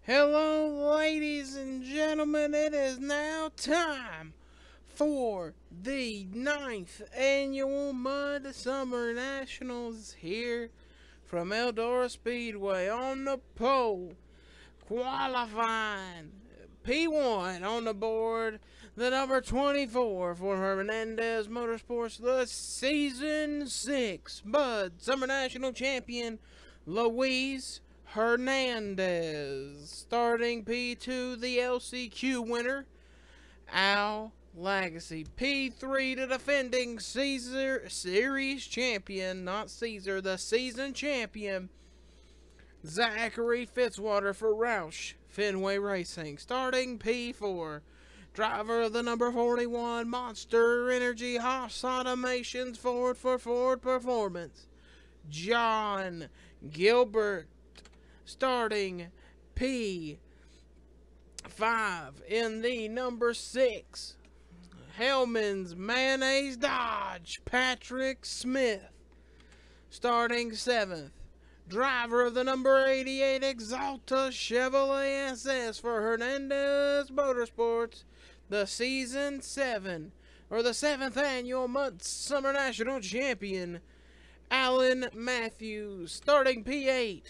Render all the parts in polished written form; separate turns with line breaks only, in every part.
Hello, ladies and gentlemen. It is now time for the 9th annual MudSummer Nationals here from Eldora Speedway on the pole. Qualifying P1 on the board, the number 24 for Hernandez Motorsports, the Season 6 MudSummer National Champion, Luis Hernandez. Starting P2, the LCQ winner, Al Legacy. P3, the defending Caesar Series champion, not Caesar, the season champion, Zachary Fitzwater for Roush Fenway Racing. Starting P4, driver of the number 41 Monster Energy Haas Automations Ford for Ford Performance, John Gilbert. Starting P5 in the number 6 Hellman's Mayonnaise Dodge, Patrick Smith. Starting 7th, driver of the number 88 Exalta Chevrolet SS for Hernandez Motorsports, the Season 7, or the 7th annual MudSummer National Champion, Alan Matthews. Starting P8,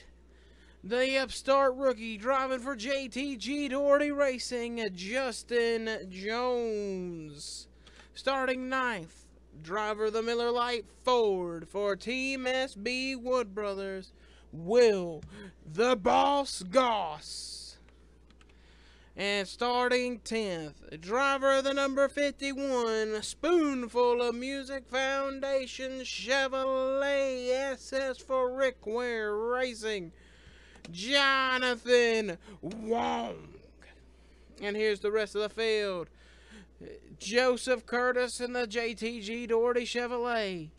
the upstart rookie driving for JTG Doherty Racing, Justin Jones. Starting 9th, driver of the Miller Lite Ford for Team SB Wood Brothers, Will the Boss Goss. And starting 10th, driver of the number 51 Spoonful of Music Foundation Chevrolet SS for Rick Ware Racing, Jonathan Wong. And here's the rest of the field. Joseph Curtis in the JTG Doherty Chevrolet,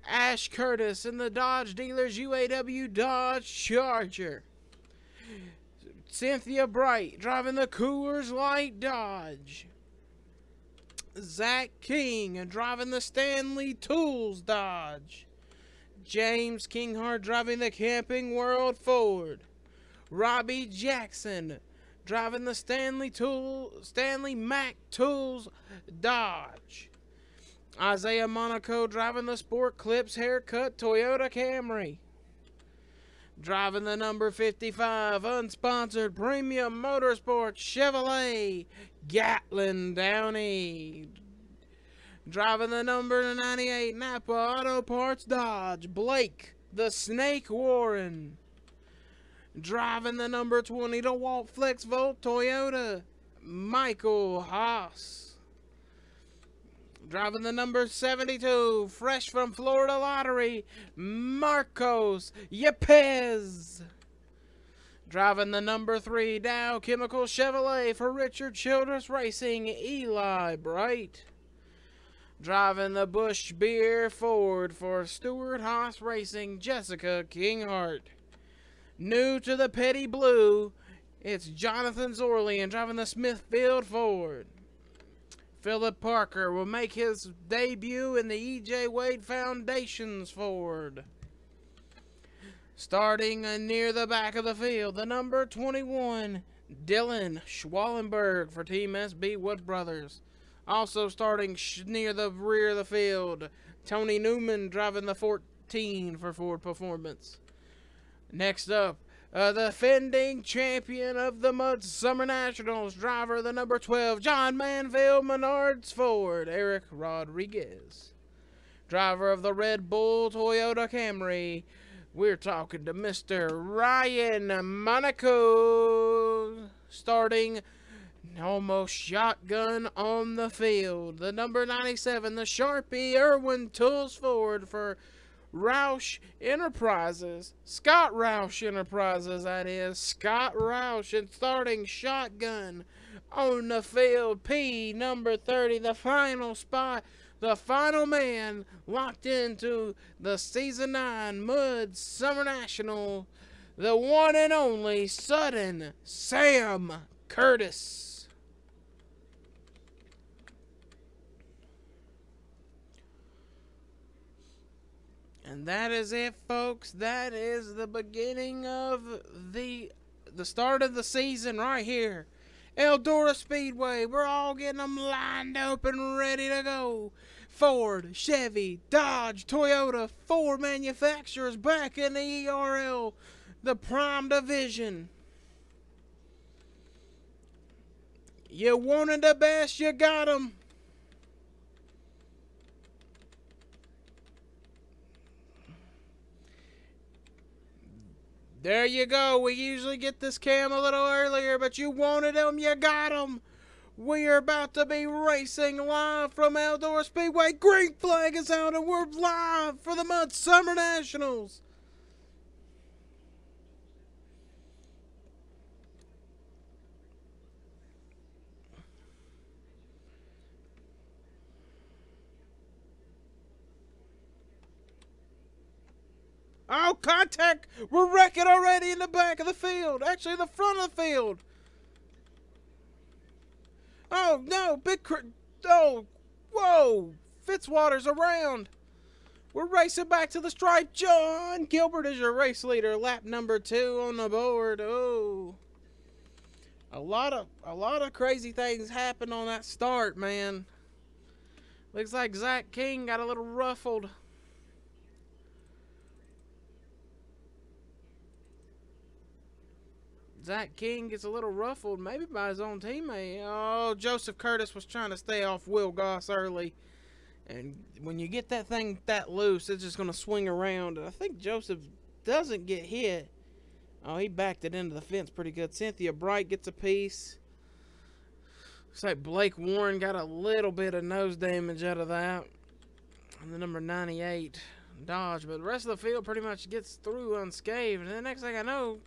Ash Curtis in the Dodge Dealers UAW Dodge Charger, Cynthia Bright driving the Coors Light Dodge, Zach King driving the Stanley Tools Dodge, James Kinghart driving the Camping World Ford, Robbie Jackson driving the Stanley Mac Tools Dodge, Isaiah Monaco driving the Sport Clips Haircut Toyota Camry, driving the number 55 unsponsored Premium Motorsports Chevrolet Gatlin Downey, driving the number 98 Napa Auto Parts Dodge Blake the Snake Warren, driving the number 20 DeWalt Flex Volt Toyota Michael Haas, driving the number 72 fresh from Florida Lottery Marcos Yepes, driving the number 3 Dow Chemical Chevrolet for Richard Childress Racing Eli Bright, driving the Busch Beer Ford for Stuart Haas Racing Jessica Kinghart. New to the Petty Blue, it's Jonathan Zorley and driving the Smithfield Ford. Philip Parker will make his debut in the E.J. Wade Foundations Ford. Starting near the back of the field, the number 21, Dylan Schwallenberg for Team SB Wood Brothers. Also starting near the rear of the field, Tony Newman driving the 14 for Ford Performance. Next up, the defending champion of the MudSummer Nationals, driver of the number 12, John Manville Menards Ford, Eric Rodriguez. Driver of the Red Bull Toyota Camry, we're talking to Mr. Ryan Monaco. Starting almost shotgun on the field, the number 97, the Sharpie Irwin Tools Ford for Roush Enterprises, Scott Roush Enterprises, that is, Scott Roush. And starting shotgun on the field, P number 30, the final spot, the final man locked into the Season 9 MudSummer National, the one and only Sudden Sam Curtis. And that is it, folks. That is the beginning of the the start of the season right here. Eldora Speedway. We're all getting them lined up and ready to go. Ford, Chevy, Dodge, Toyota, 4 manufacturers back in the ERL, the Prime Division. You wanted the best, you got them. There you go. We usually get this cam a little earlier, but you wanted them, you got them. We are about to be racing live from Eldora Speedway. Green flag is out and we're live for the MudSummer Nationals. Oh, contact! We're wrecking already in the back of the field. Actually, the front of the field. Oh, no. Oh, whoa. Fitzwater's around. We're racing back to the stripe. John Gilbert is your race leader. Lap number 2 on the board. Oh. A lot of crazy things happened on that start, man. Looks like Zach King got a little ruffled. Zach King gets a little ruffled, maybe by his own teammate. Oh, Joseph Curtis was trying to stay off Will Goss early. And when you get that thing that loose, it's just going to swing around. And I think Joseph doesn't get hit. Oh, he backed it into the fence pretty good. Cynthia Bright gets a piece. Looks like Blake Warren got a little bit of nose damage out of that. And the number 98 Dodge. But the rest of the field pretty much gets through unscathed. And the next thing I know,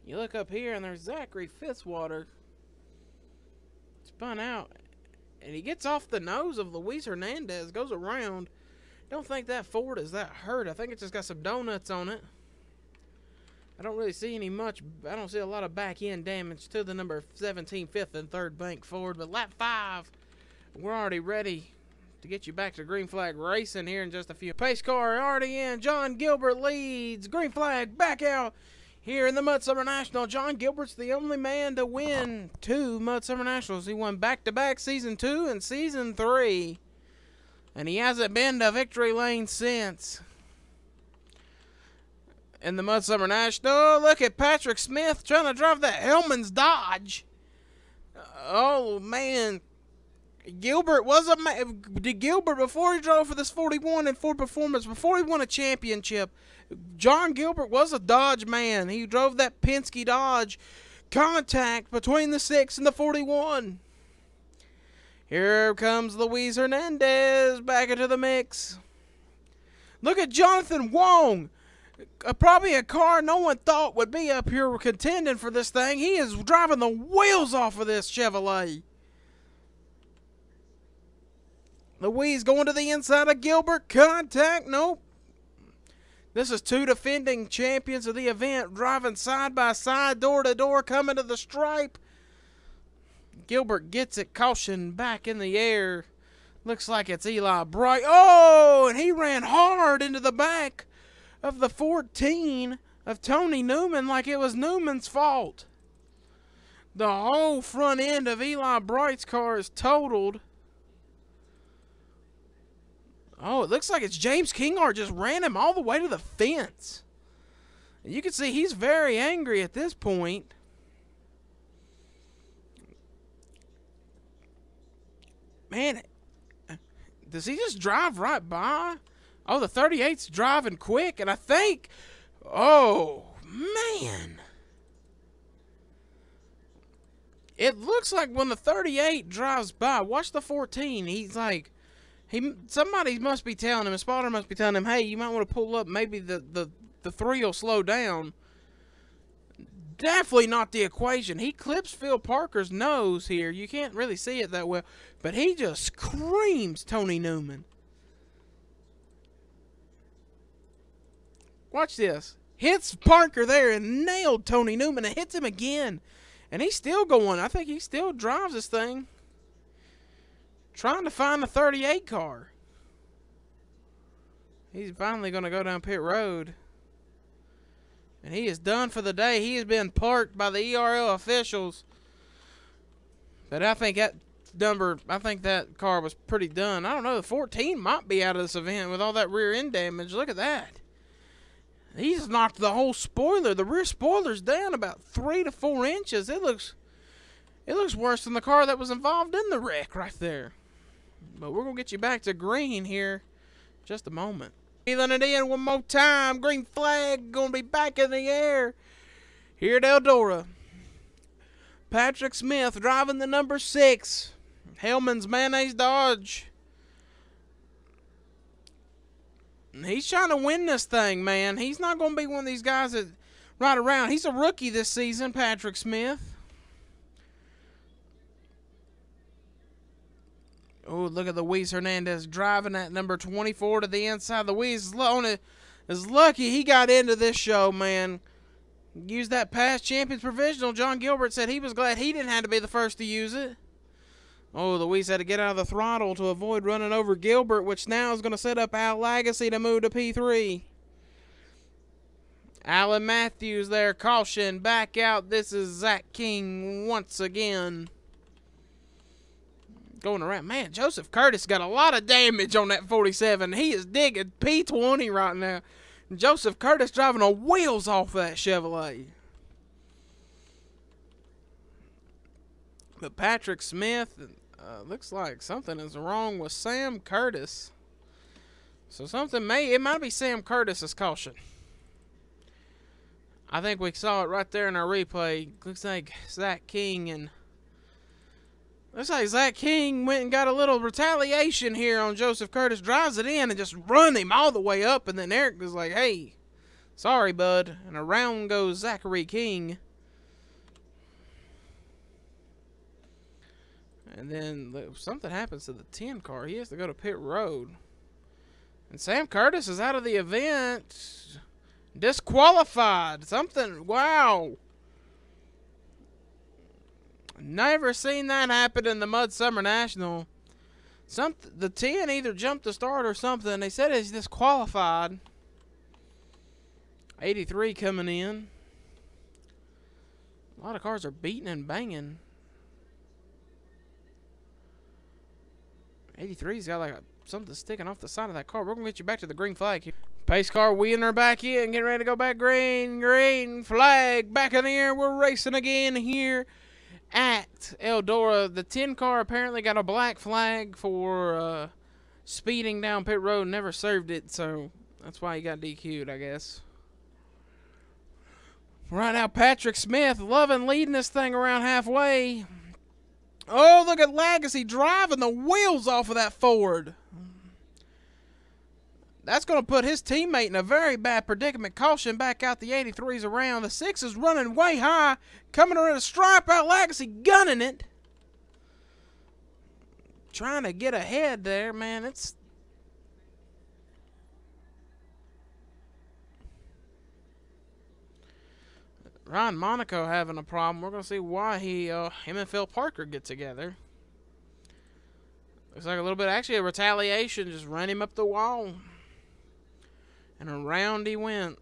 you look up here and there's Zachary Fitzwater. Spun out. And he gets off the nose of Luis Hernandez. Goes around. Don't think that Ford is that hurt. I think it's just got some donuts on it. I don't really see I don't see a lot of back end damage to the number 17, 5th, and 3rd bank Ford. But lap 5, we're already ready to get you back to green flag racing here in just a few. Pace car already in. John Gilbert leads. Green flag back out. Here in the MudSummer National, John Gilbert's the only man to win 2 MudSummer Nationals. He won back-to-back Season 2 and Season 3. And he hasn't been to victory lane since. In the MudSummer National, look at Patrick Smith trying to drive that Hellman's Dodge. Oh, man. Gilbert was a man. Gilbert, before he drove for this 41 and Ford Performance, before he won a championship, John Gilbert was a Dodge man. He drove that Penske Dodge. Contact between the 6 and the 41. Here comes Luis Hernandez back into the mix. Look at Jonathan Wong. Probably a car no one thought would be up here contending for this thing. He is driving the wheels off of this Chevrolet. Luis going to the inside of Gilbert. Contact. Nope. This is 2 defending champions of the event driving side by side, door to door, coming to the stripe. Gilbert gets it. Caution back in the air. Looks like it's Eli Bright. Oh, and he ran hard into the back of the 14 of Tony Newman like it was Newman's fault. The whole front end of Eli Bright's car is totaled. Oh, it looks like it's James Kingart just ran him all the way to the fence. And you can see he's very angry at this point. Man, does he just drive right by? Oh, the 38's driving quick, and I think, oh, man. It looks like when the 38 drives by, watch the 14, he's like, somebody must be telling him, a spotter must be telling him, hey, you might want to pull up, maybe the 3 will slow down. Definitely not the equation. He clips Phil Parker's nose here. You can't really see it that well, but he just screams Tony Newman. Watch this. Hits Parker there and nailed Tony Newman and hits him again. And he's still going. I think he still drives this thing. Trying to find the 38 car. He's finally going to go down pit road. And he is done for the day. He has been parked by the ERL officials. But I think that car was pretty done. I don't know. The 14 might be out of this event with all that rear end damage. Look at that. He's knocked the whole spoiler. The rear spoiler's down about 3 to 4 inches. It looks worse than the car that was involved in the wreck right there. But we're going to get you back to green here in just a moment. Feeling it in one more time. Green flag going to be back in the air here at Eldora. Patrick Smith driving the number 6. Hellman's Mayonnaise Dodge. He's trying to win this thing, man. He's not going to be one of these guys that ride around. He's a rookie this season, Patrick Smith. Oh, look at Luis Hernandez driving that number 24 to the inside. Luis is lucky he got into this show, man. Used that past champions provisional. John Gilbert said he was glad he didn't have to be the first to use it. Oh, Luis had to get out of the throttle to avoid running over Gilbert, which now is going to set up Al Lagacy to move to P3. Alan Matthews there, caution, back out. This is Zach King once again. Going around. Man, Joseph Curtis got a lot of damage on that 47. He is digging P20 right now. Joseph Curtis driving the wheels off that Chevrolet. But Patrick Smith, looks like something is wrong with Sam Curtis. So it might be Sam Curtis's caution. I think we saw it right there in our replay. Looks like Zach King went and got a little retaliation here on Joseph Curtis. Drives it in and just run him all the way up. And then Eric was like, hey, sorry, bud. And around goes Zachary King. And then something happens to the 10 car. He has to go to pit road. And Sam Curtis is out of the event. Disqualified. Wow. Never seen that happen in the MudSummer National. The 10 either jumped the start or something. They said he's disqualified. 83 coming in. A lot of cars are beating and banging. 83's got like something sticking off the side of that car. We're going to get you back to the green flag here. Pace car wheeling her back in. Getting ready to go back green. Green flag back in the air. We're racing again here at Eldora. The 10 car apparently got a black flag for speeding down pit road. Never served it, so that's why he got DQ'd, I guess. Right now, Patrick Smith loving leading this thing around halfway. Oh, look at Lagacy driving the wheels off of that Ford. That's going to put his teammate in a very bad predicament. Caution back out. The 83's around. The 6 is running way high. Coming around a stripe out. Lagacy gunning it. Trying to get ahead there, man. It's... Ryan Monaco having a problem. We're going to see why him and Phil Parker get together. Looks like a little bit, actually, a retaliation. Just ran him up the wall. And around he went.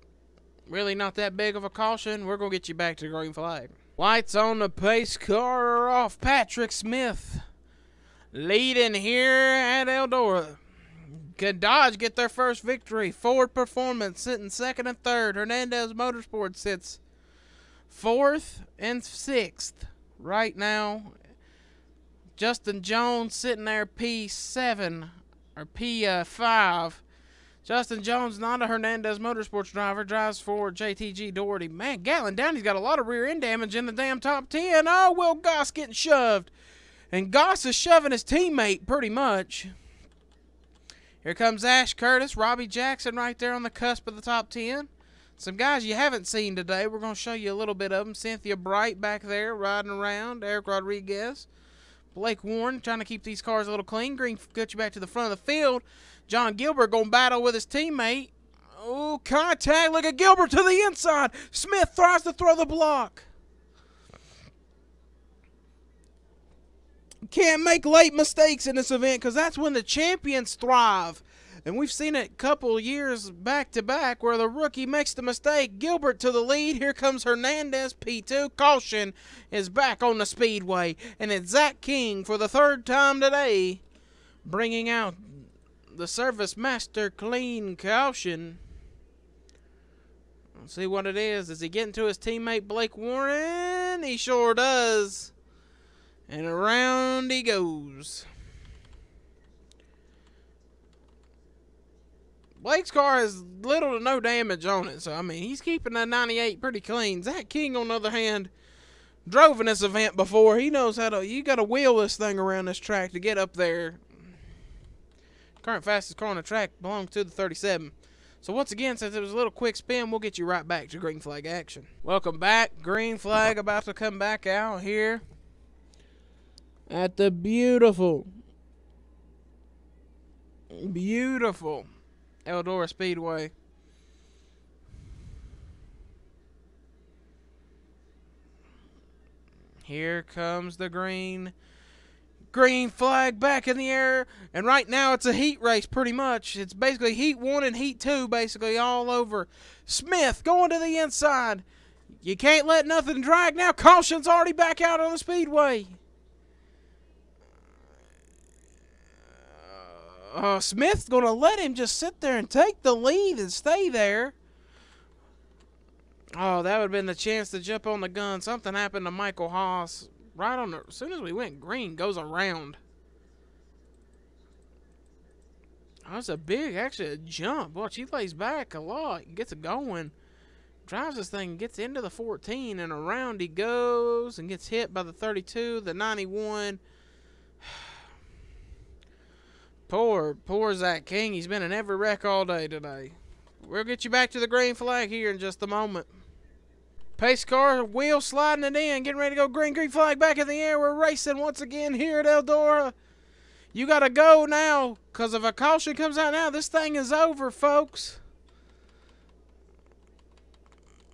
Really not that big of a caution. We're going to get you back to the green flag. Lights on the pace car are off. Patrick Smith leading here at Eldora. Can Dodge get their first victory? Ford Performance sitting second and third. Hernandez Motorsports sits 4th and 6th right now. Justin Jones sitting there P7 or P5. Justin Jones, not a Hernandez Motorsports driver, drives for JTG Doherty. Man, Gatlin Downey's got a lot of rear end damage in the damn top 10. Oh, Will Goss getting shoved. And Goss is shoving his teammate pretty much. Here comes Ash Curtis, Robbie Jackson right there on the cusp of the top 10. Some guys you haven't seen today. We're going to show you a little bit of them. Cynthia Bright back there riding around. Eric Rodriguez. Blake Warren trying to keep these cars a little clean. Green got you back to the front of the field. John Gilbert going to battle with his teammate. Oh, contact. Look at Gilbert to the inside. Smith tries to throw the block. Can't make late mistakes in this event because that's when the champions thrive. And we've seen it a couple years back to back where the rookie makes the mistake. Gilbert to the lead. Here comes Hernandez. P2. Caution is back on the speedway. And it's Zach King for the third time today, bringing out the Service Master Clean Caution. Let's see what it is. Is he getting to his teammate Blake Warren? He sure does. And around he goes. Blake's car has little to no damage on it, so I mean, he's keeping that 98 pretty clean. Zach King, on the other hand, drove in this event before. He knows how to, you got to wheel this thing around this track to get up there. Current fastest car on the track belongs to the 37. So once again, since it was a little quick spin, we'll get you right back to green flag action. Welcome back. Green flag about to come back out here at the beautiful Eldora Speedway. Here comes the green flag back in the air, and right now it's a heat race pretty much. It's basically heat 1 and heat 2 basically all over. Smith going to the inside. You can't let nothing drag now. Caution's already back out on the speedway. Smith's going to let him just sit there and take the lead and stay there. Oh, that would have been the chance to jump on the gun. Something happened to Michael Haas. Right on the, as soon as we went green, goes around. Oh, that's a big, actually a jump. Watch, he lays back a lot, gets it going. Drives this thing, gets into the 14, and around he goes and gets hit by the 32, the 91. Poor Zach King. He's been in every wreck all day today. We'll get you back to the green flag here in just a moment. Pace car, wheel sliding it in, getting ready to go green flag back in the air. We're racing once again here at Eldora. You got to go now, because if a caution comes out now, this thing is over, folks.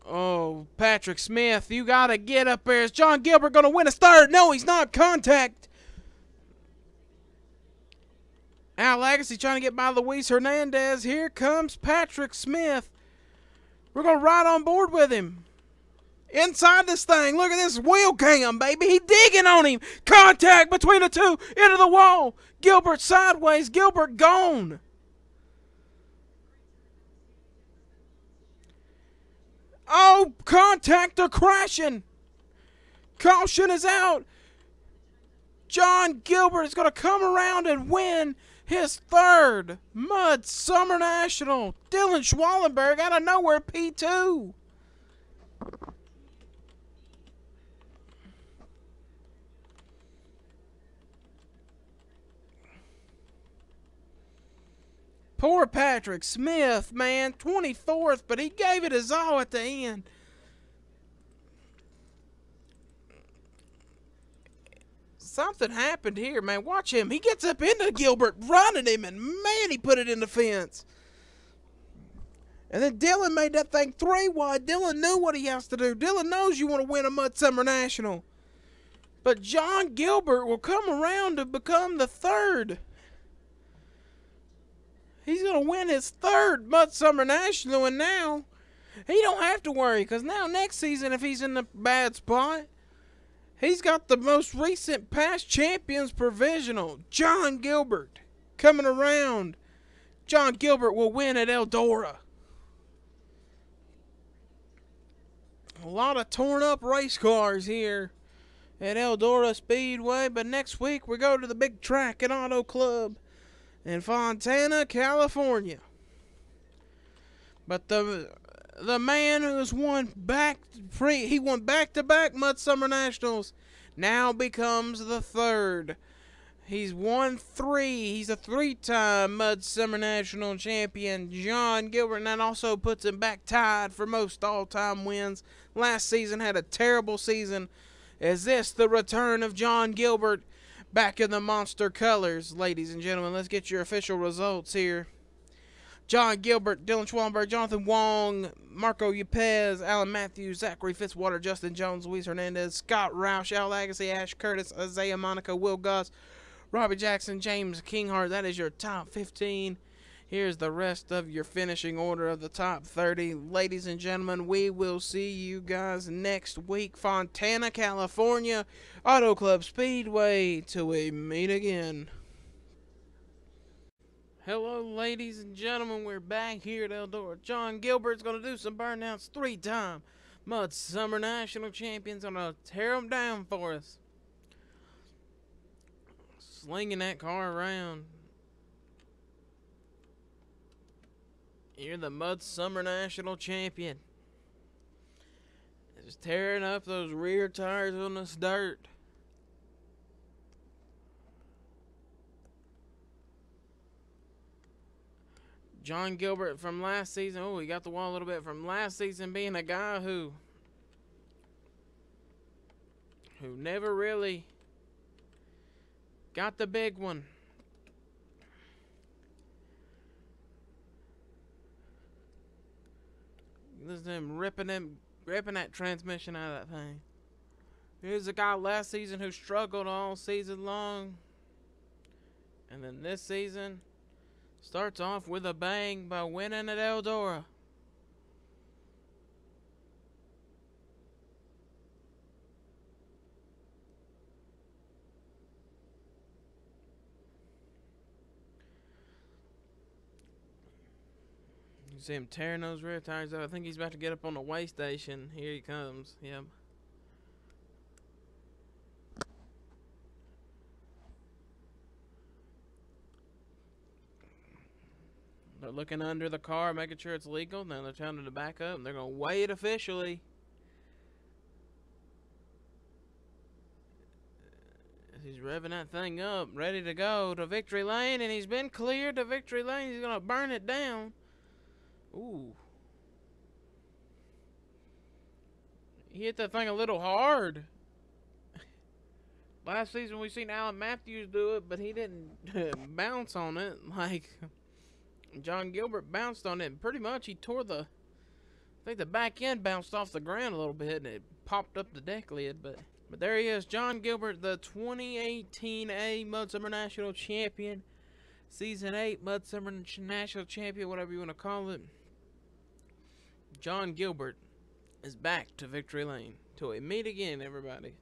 Oh, Patrick Smith, you got to get up there. Is John Gilbert going to win his third? No, he's not. Contact. Al Agassi trying to get by Luis Hernandez. Here comes Patrick Smith. We're going to ride on board with him. Inside this thing. Look at this wheel cam, baby. He digging on him. Contact between the two. Into the wall. Gilbert sideways. Gilbert gone. Oh, contact. They're crashing. Caution is out. John Gilbert is going to come around and win his third MudSummer National. Dylan Schwallenberg out of nowhere, P2. Poor Patrick Smith, man. 24th, but he gave it his all at the end. Something happened here, man. Watch him. He gets up into Gilbert, running him, and man, he put it in the fence. And then Dylan made that thing 3 wide. Dylan knew what he has to do. Dylan knows you want to win a MudSummer National. But John Gilbert will come around to become the third. He's going to win his third MudSummer National, and now he don't have to worry, because now next season, if he's in a bad spot, he's got the most recent past champions provisional, John Gilbert, coming around. John Gilbert will win at Eldora. A lot of torn up race cars here at Eldora Speedway, but next week we go to the big track and auto club in Fontana, California. But the man who's won he won back-to-back MudSummer Nationals, now becomes the third. He's won 3. He's a 3-time MudSummer National champion, John Gilbert, and that also puts him back tied for most all-time wins. Last season had a terrible season. Is this the return of John Gilbert back in the monster colors? Ladies and gentlemen, let's get your official results here. John Gilbert, Dylan Schwallenberg, Jonathan Wong, Marco Yepez, Alan Matthews, Zachary Fitzwater, Justin Jones, Luis Hernandez, Scott Roush, Al Agassi, Ash Curtis, Isaiah Monaco, Will Goss, Robbie Jackson, James Kinghart. That is your top 15. Here's the rest of your finishing order of the top 30. Ladies and gentlemen, we will see you guys next week. Fontana, California, Auto Club Speedway, till we meet again. Hello, ladies and gentlemen. We're back here at Eldora. John Gilbert's going to do some burnouts. 3-time MudSummer National Champions. Going to tear them down for us. Slinging that car around. You're the MudSummer National Champion. Just tearing up those rear tires on this dirt. John Gilbert from last season. Oh, he got the wall a little bit from last season, being a guy who never really got the big one. Listen to him ripping that transmission out of that thing. Here's a guy last season who struggled all season long. And then this season starts off with a bang by winning at Eldora. You see him tearing those rear tires out. I think he's about to get up on the weigh station. Here he comes. Yep. They're looking under the car, making sure it's legal. Now they're telling him to back up, and they're going to weigh it officially. He's revving that thing up, ready to go to victory lane, and he's been cleared to victory lane. He's going to burn it down. Ooh. He hit that thing a little hard. Last season we seen Alan Matthews do it, but he didn't bounce on it like John Gilbert bounced on it. And pretty much he tore I think the back end bounced off the ground a little bit and it popped up the deck lid. But there he is, John Gilbert, the 2018 MudSummer National Champion. Season 8 MudSummer National Champion, whatever you want to call it. John Gilbert is back to victory lane. Till we meet again, everybody.